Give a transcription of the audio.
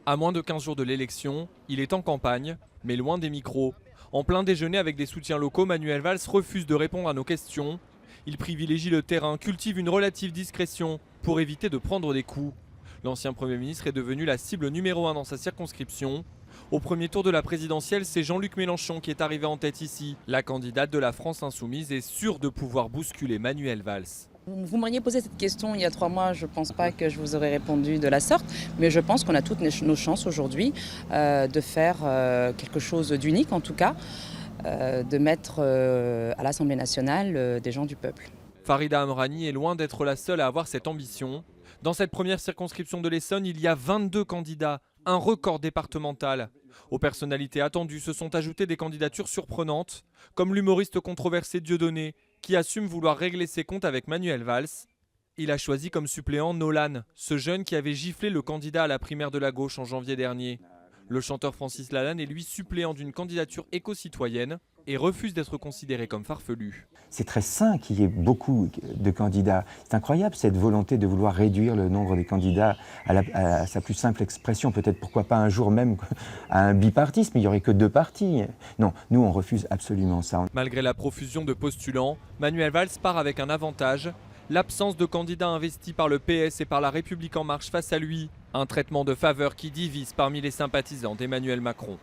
À moins de 15 jours de l'élection, il est en campagne, mais loin des micros. En plein déjeuner avec des soutiens locaux, Manuel Valls refuse de répondre à nos questions. Il privilégie le terrain, cultive une relative discrétion pour éviter de prendre des coups. L'ancien Premier ministre est devenu la cible numéro 1 dans sa circonscription. Au premier tour de la présidentielle, c'est Jean-Luc Mélenchon qui est arrivé en tête ici. La candidate de la France insoumise est sûre de pouvoir bousculer Manuel Valls. Vous m'auriez posé cette question il y a 3 mois, je ne pense pas que je vous aurais répondu de la sorte, mais je pense qu'on a toutes nos chances aujourd'hui de faire quelque chose d'unique en tout cas, de mettre à l'Assemblée nationale des gens du peuple. Farida Amrani est loin d'être la seule à avoir cette ambition. Dans cette première circonscription de l'Essonne, il y a 22 candidats, un record départemental. Aux personnalités attendues se sont ajoutées des candidatures surprenantes, comme l'humoriste controversé Dieudonné, qui assume vouloir régler ses comptes avec Manuel Valls. Il a choisi comme suppléant Nolan, ce jeune qui avait giflé le candidat à la primaire de la gauche en janvier dernier. Le chanteur Francis Lalanne est lui suppléant d'une candidature éco-citoyenne et refuse d'être considéré comme farfelu. C'est très sain qu'il y ait beaucoup de candidats. C'est incroyable cette volonté de vouloir réduire le nombre des candidats à sa plus simple expression. Peut-être pourquoi pas un jour même à un bipartisme, il n'y aurait que 2 partis. Non, nous on refuse absolument ça. Malgré la profusion de postulants, Manuel Valls part avec un avantage. L'absence de candidats investis par le PS et par la République En Marche face à lui. Un traitement de faveur qui divise parmi les sympathisants d'Emmanuel Macron.